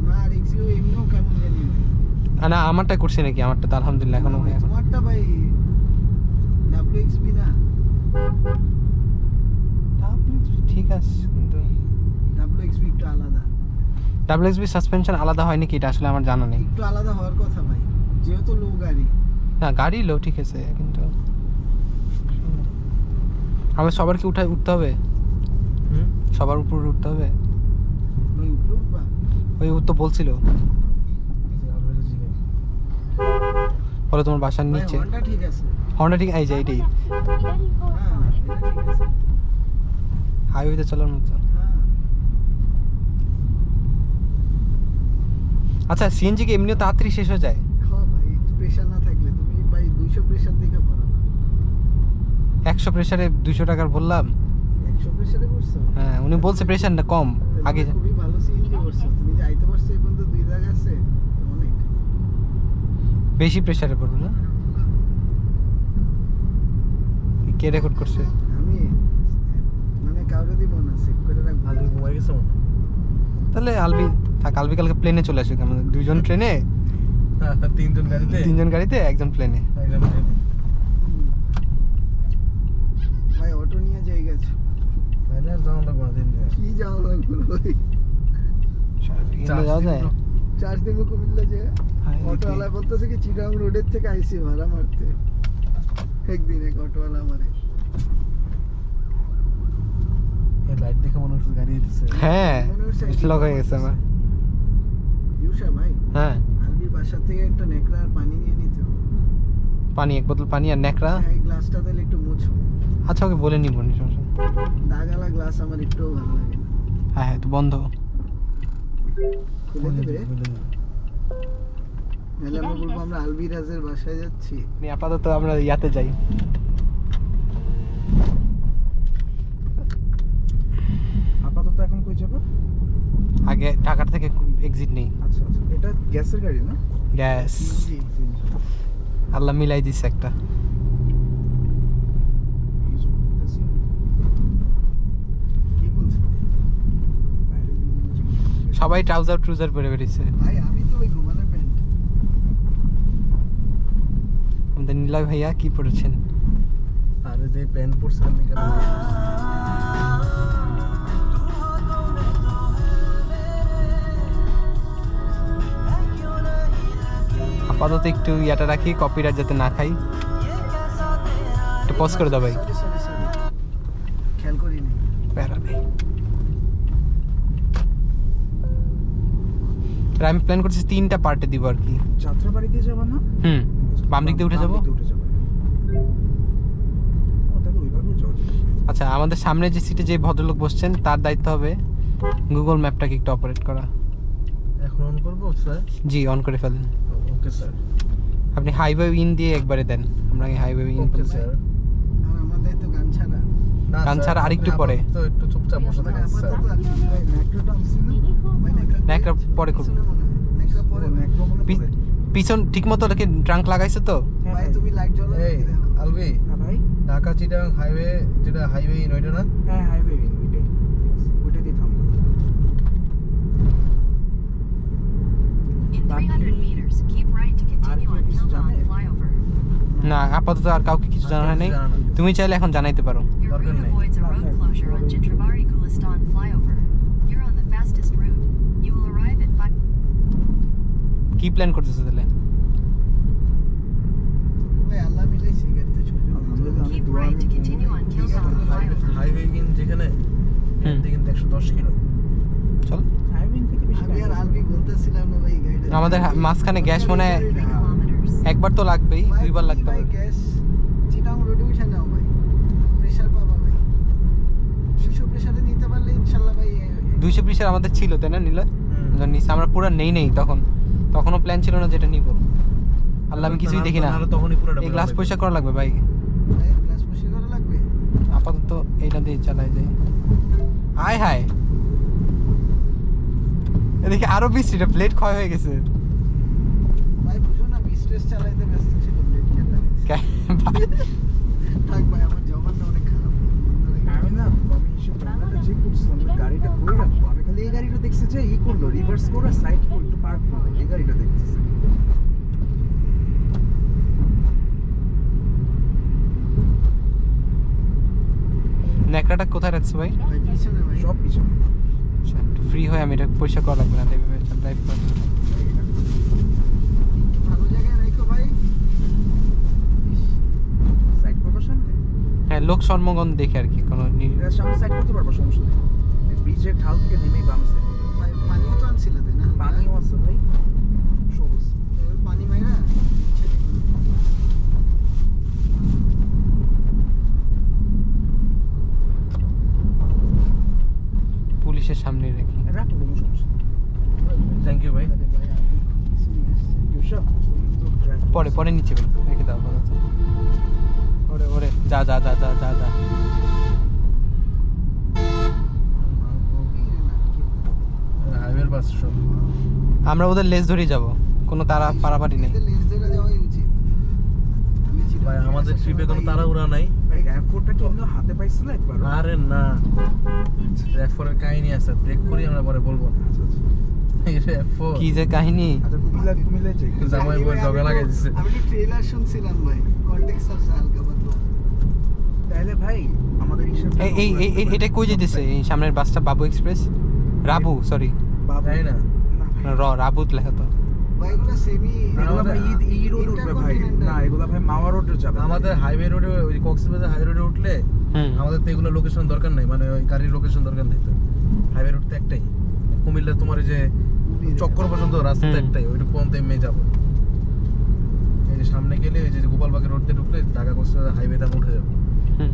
না আর এক্সিও এমনিও কেমন জানি। না আমারটা করছি নাকি, আমারটা তো আলহামদুলিল্লাহ এখনো ভাই, তোমারটা ভাই WXB না, ঠিক আছে, কিন্তু WXB একটু আলাদা। WXB সাসপেনশন আলাদা হয় নাকি এটা আসলে আমার জানা নেই। একটু আলাদা হওয়ার কথা ভাই, যেহেতু লো গাড়ি। না গাড়ি লো ঠিক আছে, কিন্তু আমার সবার কি উঠতে হবে? সবার উপর উঠতে হবে? ভাই উপরে উঠবা? ওই ও তো বলছিল বলো তোমার বাসার ভাই নিচে। হর্নটা ঠিক আছে। হর্নটা ঠিক এই যে এইটাই হ্যাঁ এটা ঠিক আছে। হাইওয়েতে চলার মতো। হ্যাঁ আচ্ছা সিএনজি কি এমনিও তাড়াতাড়ি শেষ হয়ে যায়? হ্যাঁ ভাই, প্রেশার না থাকলে তুমি ভাই 200 প্রেশার দেখে পড়া না। 100 প্রেসারে 200 টাকার বললাম। 100 প্রেশারে করছো? হ্যাঁ উনি বলছে প্রেসার না কম আগে। খুবই ভালো সিএনজি করছো তুমি, যে আইতে পারছো এই পর্যন্ত 2 জায়গা আছে অনেক। বেশি প্রেসারে পড়বে না? কে রেকর্ড করছে? আমি মানে কাউরে দিব না, সেভ করে রাখবো। আলবি ঘুমাই গেছে মনে হয়। তাহলে আলবি থাক, আলবি কালকে প্লেনে চলে আসুক, আমাদের 2জন ট্রেনে, 3জন গাড়িতে 3জন গাড়িতে 1জন প্লেনে। একজন ট্রেনে। ভাই অটো নিয়ে যাই গেছে। তাহলে আর যাওয়া লাগবে না 3 দিন। কি যাওয়া লাগবে ভাই, যাওয়া যায়? চার্জ দেবো কুমিল্লা যে হায় রে অটোওয়ালা বলতেছে কি চিটাং রোডের থেকে আইসি ভাড়া মারতে। একদিন এক অটোওয়ালা আমারে এই লাইট দেখে মনে হচ্ছে গাড়ি দিচ্ছে। হ্যাঁ লক হয়ে গেছে আমার। ইউসা ভাই, হ্যাঁ আলবির বাসা থেকে একটা নেকড়া আর পানি নিয়ে নিতে হবে। পানি, 1 বোতল পানি আর ন্যাকড়া। হ্যাঁ এই গ্লাসটা তাহলে একটু মুছো। আচ্ছা ওকে বলে নিব, নি সমস্যা নেই। দাগালা গ্লাস আমার একটুও ভালো লাগে না। হ্যাঁ হ্যাঁ তো বন্ধ। খুলে দেবে? নাহলে আমরা বলবো আমরা আলবিরাজের বাসায় যাচ্ছি। আপাতত আমরা ইয়াতে যাই। আপাতত এখন কই যাব? আগে ঢাকার থেকে এক্সিট নেই। আচ্ছা আচ্ছা, এটা গ্যাসের গাড়ি না? গ্যাস জি আল্লাহ মিলাই দিছে একটা। কি বলছো সবাই ট্রাউজার পরে বেরিয়েছে। ভাই? আমি তো ওই ঘুমানোর প্যান্ট। আমাদের নিলয় ভাইয়া কি পড়েছেন? আরে যে প্যান্ট পরছিলাম এই কারণে। আপাতত একটু ইয়াটা রাখি, কপিরাইট যাতে না খাই। একটু পজ করে দাও ভাই। সরি খেয়াল করিনি। প্যারা নেই। আমি প্ল্যান করছি 3টা পার্টে দিব আর কি। যাত্রাবাড়ি দিয়ে যাব না? বাম দিক দিয়ে উঠে যাবো। উঠে যাব। ও তাহলে ওইভাবেও যাওয়া যাবে। আচ্ছা আমাদের সামনে যে সিটে যে ভদ্রলোক বসছেন তার দায়িত্ব হবে গুগল ম্যাপটাকে একটু অপারেট করা। এখন অন করব স্যার? জি অন করে ফেলেন। Okay sir. আপনি হাইওয়ে ইন দিয়ে একবারে দেন, আমরা হাইওয়ে ইন ওকে করব। স্যার। আর আমাদের তো গান ছাড়া। না গান স্যার, ছাড়া আরেকটু আপনি পরে। আপাতত একটু চুপচাপ বসে থাকেন স্যার। আপাতত আর কি ভাই, ম্যাক্রোটা আমছি না? ভাই ন্যাকড়া পরে করবো। ন্যাকড়া পরে ম্যাক্রো মনে পড়ে। পিছন ঠিক মতো রেখে ট্রাঙ্ক লাগাইছে তো? ভাই তুমি লাইট জ্বলো। এই আলবি, হ্যাঁ ভাই। ঢাকা চিটাং হাইওয়ে, যেটা হাইওয়ে ওইটা না? হ্যাঁ হাইওয়ে ওইটাই। ওইটাতেই থামবো। In 300 meters, keep right to continue on Hilltop flyover. না আপাতত আর কাউকে কিছু জানা হয় নাই। তুমি চাইলে এখন জানাইতে পারো। Your Darker route lane. avoids a road closure on Jitrbari Gulistan flyover. You're on the fastest route. You will arrive at 5. কি প্ল্যান করতেছো তাহলে? ভাই আল্লাহ মিলাইছে গাড়িতে চলে যাও। Keep right to continue on Hilltop flyover. Highway in যেখানে এখান থেকে 110 কিলো। চল। হাইওয়ে থেকে বেশি। আমি আর আলবি বলতেছিলাম না ভাই গাড়িটা। আমাদের মাঝখানে গ্যাস মনে হয় 3 kilometers. একবার তো লাগবেই, ভাই, 2বার তুমি লাগতে ভাই পারে। গ্যাস চিটাং রোডে উঠে নাও ভাই, প্রেসার পাবা ভাই। 200 প্রেসারে নিতে পারলে ইনশাআল্লাহ ভাই 200 প্রেসার আমাদের ছিল তাই না নিলয়? নিচে আমরা পুরো নেই তখনও প্ল্যান ছিল না যেটা নিব। আল্লাহ আমি কিছুই দেখি না। তখনই পুরোটা এই গ্লাস পয়সা করা লাগবে ভাই। ভাই গ্লাস পরিষ্কার করা লাগবে। আপাতত এইটা দিয়ে চালাই যায়। আয় হায়, এদিকে আরো বৃষ্টিটা প্লেট ক্ষয় হয়ে গেছে। ভাই বুঝো না মিস্ট্রেস চালাইতে ব্যস্ত ছিল, ব্রেক খেয়াল লাগিয়েছে। ভাই, থাক ভাই আমার জবানটা অনেক খারাপ। আমি না আমি এসে ক্যামেরাটা চেক করছিলাম যে গাড়িটা কই রাখবো। আমি খালি এই গাড়িটা দেখছি যে ই করলো, রিভার্স করে সাইড করে একটু পার্ক করলো, এই গাড়িটা দেখতেছি। ন্যাকড়াটা কোথায় রাখছো ভাই? ভাই পিছনে ভাই। সব পিছনে। আচ্ছা ফ্রি হয় আমি এটা পয়সা করা লাগবে না ড্রাইভ করার জন্য। ভালো জায়গায় রাখো ভাই। সাইড করবো সামনে, হ্যাঁ লোক সন্মগন দেখে আর কি কোনো এর সামনে সাইড করতে পারবো, সমস্যা নেই। ব্রিজের ঢাল থেকে নেমেই বাম সাইড ভাই পানিও তো আনছিল তাই না? পানিও আছে ভাই, সবুজ। এবার পানি মাইরা ছেড়ে দিল। পুলিশের সামনে রেখে রাখো, কোনো সমস্যা নেই। থ্যাংক ইউ ভাই। আরে ভাই আমি কিছু নিয়ে আসছি। ইউসুফ, তুমি তো drive পরে পরে নিচে রেখে দাও কথা আছে। ওরে ওরে যা যা যা যা যা যা হাইওয়ের বাস সব আমরা ওদের লেজ ধরেই যাব, কোনো তারা পারাপারি নেই। এদের লেজ ধরে যাওয়াই উচিত। আমি ছিলাম ভাই আমাদের আসার ট্রিপে সময় কোনো ভাই, তাড়াহুড়া নাই। ভাই র্যাপ4টা কি এমনি হাতে পাইছিল একবার? আরে না, র্যাফোরের কাহিনী আছে, ব্রেক করি আমরা পরে বলবো না। আচ্ছা আচ্ছা র্যাফোর কি যে কাহিনী। আচ্ছা, কুমিল্লায় যে জামাই বই জগা লাগাই দিছে। আমি তো ট্রেলার শুনছিলাম ভাই, কনটেক্সট আছে হালকা পাতলা। তাহলে ভাই আমাদের ইসের এই এই এই- এই- এটা কই যেতেছে এই সামনের বাসটা? বাবু এক্সপ্রেস, রাবু সরি তাই না? রাবুত লেখা তো। ভাই এগুলো সেমি এগুলা ভাই ই রোড উঠবে ভাই, না এগুলা ভাই মাওয়া রোডে যাবে। আমাদের হাইওয়ে রোডে ওই কক্সবাজার হাইওয়ে রোডে উঠলে হুম আমাদের তো এগুলো লোকেশন দরকার নাই, মানে ওই গাড়ির লোকেশন দরকার নেই তো। হাইওয়ে রোড তো একটাই, কুমিল্লা তোমার এই যে চক্কর পর্যন্ত রাস্তা তো হুম। একটাই, ওইটা পর্যন্ত এমনি যাবো। এই যে সামনে গেলে ওই যে গোপালবাগের রোড দিয়ে ঢুকলে ঢাকা কক্সবাজার হাইওয়েতে আমরা উঠে যাবো। হুম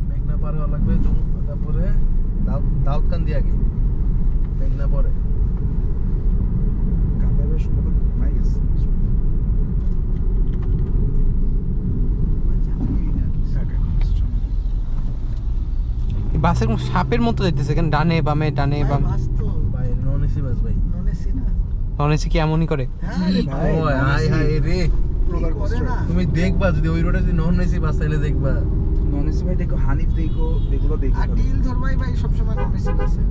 মেঘনা পার হওয়া লাগবে, তারপরে দাউদকান্দি আগে, মেঘনা পরে। কাতারের সময় তো ঘুমাই গেছে। এই বাসের কোন সাপের মতো যেতেছে কেন? ডানে বামে ডানে বামে। বাস তো ভাই নন এসি বাস ভাই। নন এসি না। অনেক কি এমনই করে। হ্যাঁ রে ভাই, ও হাই হাই রে, রোলার করে কোস্টার। না। তুমি দেখবা যদি ওই রোডে যদি নন এসি বাস চাইলে দেখবা। নন এসি ভাই দেখো, হানিফ দেখো, এগুলো দেখো আর খালি। ডিল ধরবাই ভাই সবসময় নন এসি বাসে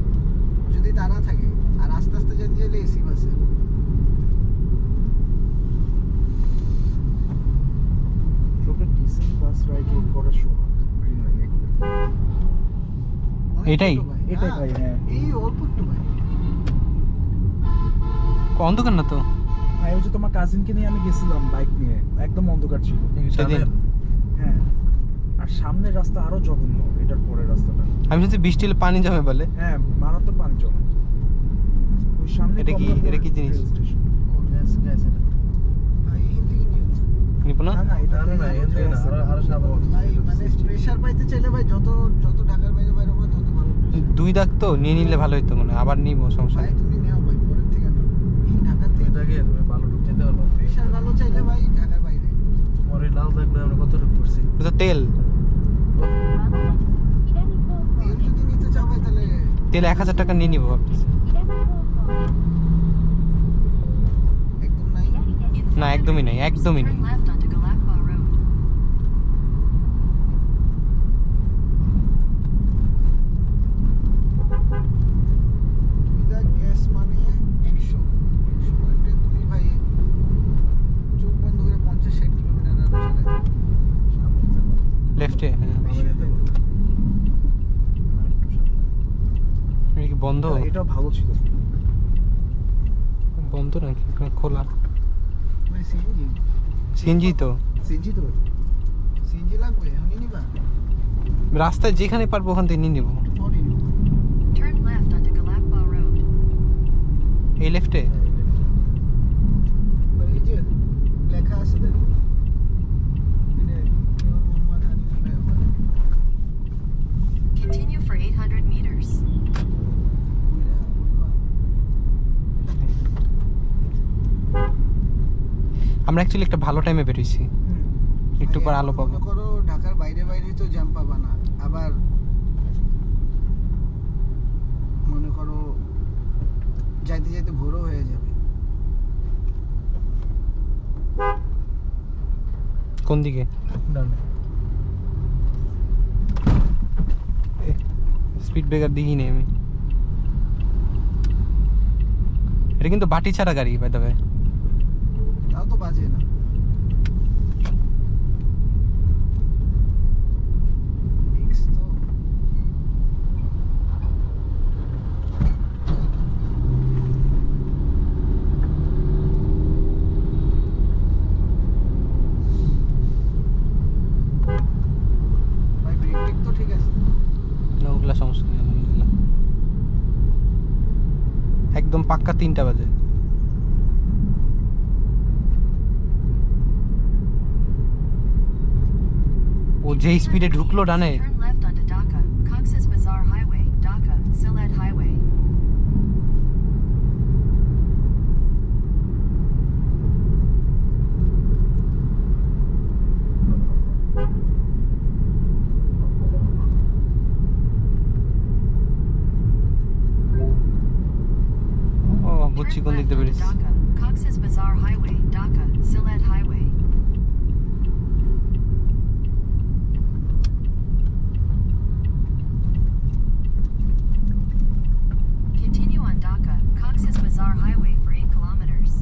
যদি তারা থাকে, আর আস্তে আস্তে যেতে চাইলে এসি বাসে। লোকের ডিসেন্ট বাস রাইড রোড করার সময় গ্রিন লাইন এগুলো। অনেক এটাই? ছোট ভাই। এটাই ভাই, হ্যাঁ। এই অল্প একটু ভাই। অন্ধকার না তো? ভাই ওই যে তোমার কাজিনকে নিয়ে আমি গেছিলাম বাইক নিয়ে, একদম অন্ধকার ছিল। সেদিন? হ্যাঁ, আর সামনের রাস্তা আরো জঘন্য, এটার পরের রাস্তাটা। আমি শুনছি বৃষ্টি হলে পানি জমে বলে। হ্যাঁ, মারাত্মক পানি জমে। ওই সামনে এটা কি- কমলাপুর এটা কি জিনিস? Rail station. গ্যাস গ্যাস ভাই এখান থেকে নিয়ে যাও। নিব না? না না, এটা না, না, এখান থেকে না, আরো সাবধান। ভাই মানে প্রেসার পাইতে চাইলে ভাই যত যত ঢাকার বাইরে বাইরে হবে তত ভালো pressure। 2 দাগ তো নিয়ে নিলে ভালো হতো মনে হয়। আবার নিব সমস্যা ভাই নেই। তুমি নেও ভাই, পরের থেকে নাও। এই ঢাকার থেকে এটাকে তুমি ভালো ঢুক যেতে পারবা। প্রেসার ভালো চাইলে ভাই ঢাকার বাইরে। তোমার এই লাল থাকলে আমরা কতটুকু করছি। এটা তো তেল তেল যদি নিতে চাও ভাই তাহলে তেল 1000 টাকা নিয়ে নিব ভাবতেছি। একদম নাই। In না 700 একদমই নাই, একদমই নেই। turn left onto Galapagos Road. Without gas মানে 100 পয়েন্টে তুমি ভাই চোখ বন্ধ করে 50-60 কিলোমিটার আর চলে যাবে। লেফটে হ্যাঁ। বামে যেতে পারবা। আর একটু সামনে। এটা কি বন্ধ? এটা ভালো ছিল। বন্ধ নাকি খোলা? ভাই সিএনজি সিএনজি তো সিনজি তো সিএনজি লাগবে এখনই নিবা? রাস্তায় যেখানে পারবো ওখান থেকে নিয়ে নিব। পরে নিও। Turn left onto Galapagos Road. এই লেফটে? হ্যাঁ, এই left এ। ভাই এই যে লেখা আছে দেখো, এটা ইমাম Mohammad Hanif flyover. Continue for 800 meters. আমরা অ্যাকচুয়ালি একটা ভালো টাইমে বেরিয়েছি, একটু পর আলো পাবো। মনে করো ঢাকার বাইরে বাইরে তো জ্যাম পাবা না, আবার মনে করো যাইতে যাইতে ভোরও হয়ে যাবে। কোন দিকে? ডানে। স্পিড ব্রেকার দিই নেই আমি। এটা কিন্তু বাটি ছাড়া গাড়ি বাই দ্য ওয়ে। তাও তো বাজে না। 3টা বাজে। ও যেই স্পিডে ঢুকলো ডানে, Turn left onto Dhaka, Cox's Bazar Highway, Dhaka, Sylhet Highway. ও বুঝছি Turn কোন দিক left দিয়ে onto বেরিয়েছে। Dhaka, Cox's Bazar Highway, Dhaka, Sylhet Highway. Continue on Dhaka, Cox's Bazar Highway for 8 kilometers.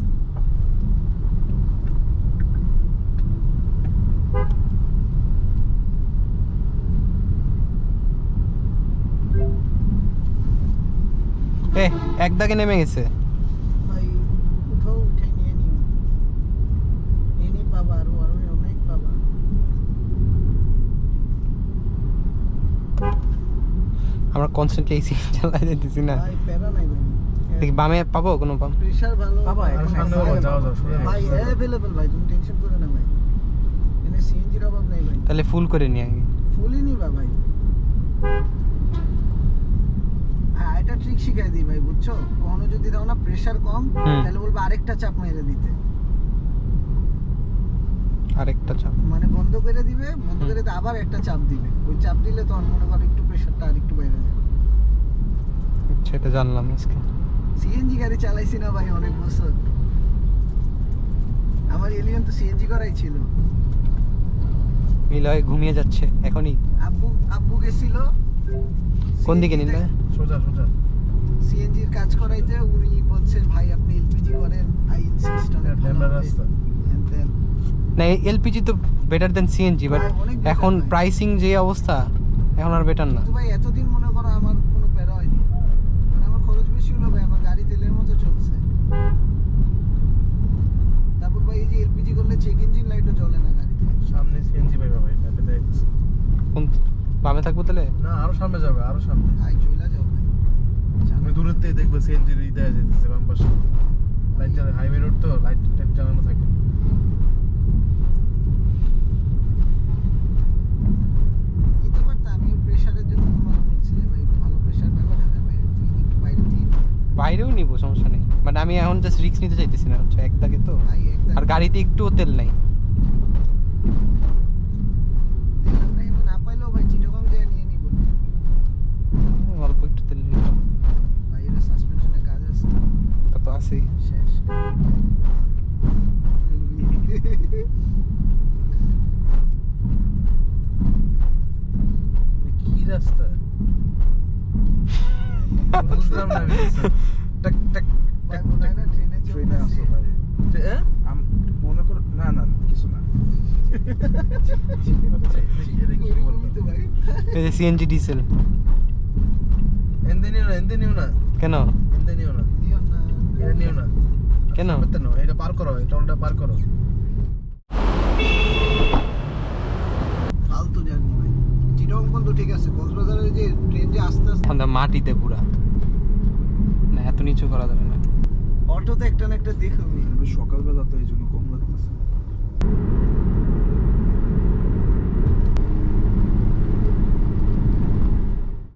এ এক দাগে নেমে গেছে। ভাই উঠাও, উঠে নিয়ে নিও, এনে পাবা, আরো আরো অনেক পাবা। আমরা কনস্ট্যান্টলি এসি চালাই যেতেছি না। ভাই প্যারা নাই ভাই, দেখি বামে পাবো কোনো পাম্প? প্রেসার ভালো বাবা, এখন এখন সামনে available। যাও, যাও, সোজা ভাই যাও। অ্যাভেলেবল ভাই, তুমি টেনশন করো না ভাই, এনে সিএনজির অভাব নাই ভাই, তাহলে ফুল করে নিয়ে আগে। ফুলই নিবা ভাই। হ্যাঁ, এটা ট্রিক শিখাই দিই ভাই, বুঝছো? কখনো যদি দাও না প্রেসার কম, হুম। তাহলে বলবো আরেকটা চাপ মেরে দিতে, আরেকটা চাপ। মানে বন্ধ করে দিবে, বন্ধ করে দিয়ে আবার একটা চাপ দিবে, ওই চাপ দিলে তখন মনে করো একটু প্রেসারটা আর একটু বাইরে যাবে। সেটা জানলাম আজকে। সিএনজি গাড়ি চালাইছি না ভাই অনেক বছর, আমার এলিয়ন তো সিএনজি করাই ছিল। নিলয় ঘুমিয়ে যাচ্ছে এখনই। আব্বু গেছিল কোন দিকে নিলয়? সোজা সোজা। সিএনজির কাজ করাইতে, উনি বলছে ভাই আপনি এলপিজি করেন, আই ইনসিস্ট অন ড্যামের রাস্তা। না এলপিজি তো বেটার দেন সিএনজি, বাট হ্যাঁ, অনেক better এখন ভাই। প্রাইসিং যে অবস্থা, এখন আর বেটার না। কিন্তু ভাই এতদিন মনে করো আমার কোনো প্যারা হয়নি, মানে আমার খরচ বেশি হলো ভাই, আমার গাড়ি তেলের মতো চলছে। তারপর ভাই এই যে এলপিজি করলে চেক ইঞ্জিন লাইটও জ্বলে না গাড়িতে। সামনে সিএনজি পাইবা ভাই, ম্যাপে দেখাইতেছে। কোন বামে থাকবো তাহলে? না, আরো সামনে যাবে, আরো সামনে। আই চইলা যাও ভাই, আমি দূরের থেকে দেখবো সিএনজি ই দেখা যেতেছে বাম পাশে। লাইট জ্বালা, হাইওয়ে রোড তো লাইট টাইট জ্বালানো থাকে। নিতে পারতাম, আমি প্রেসারের জন্য তোমাকে বলছি যে ভাই ভালো প্রেসার পাইবা ঢাকার বাইরে থেকে, একটু বাইরে থেকে নিও। বাইরেও নিবো, সমস্যা নেই, বাট আমি এখন জাস্ট রিস্ক নিতে চাইতেছি না, হচ্ছে এক দাগে তো। ভাই একদম আর গাড়িতে একটুও তেল নাই। তেল আমরা কিন্তু না পাইলেও ভাই চিটাগং যায় নিয়ে নিব না। অল্প একটু তেল নিলাম, ভাই এটা সাসপেনশনে কাজ আছে, তা তো আছেই। শেষ। কি রাস্তা? বুঝলাম না কিছু। টাক টাক ভাই টাক মনে হয় টাক। না ট্রেনে ট্রেনে চলতেছি। আসো ভাই, হ্যাঁ? মনে করো না না কিছু না। দেখি কি বলবো। ওরকমই তো ভাই। এই যে সিএনজি ডিজেল। এনদে নিও না, এনদে নিও না, কেন? এনদে নিও না, নিও না। এটা নিও না। কেন? সামনেতে নাও, এটা পার করো, এই টোলটা পার করো। ফালতু জার্নি ভাই। চিটাগং পর্যন্ত ঠিক আছে, কক্সবাজারের যে ট্রেন যে আস্তে আস্তে, এখন তো মাটিতে পুরা, না এত নিচু করা যাবে না। অটোতে একটা না একটা দেখো আমি সকালবেলা তো এই জন্য কম লাগতেছে।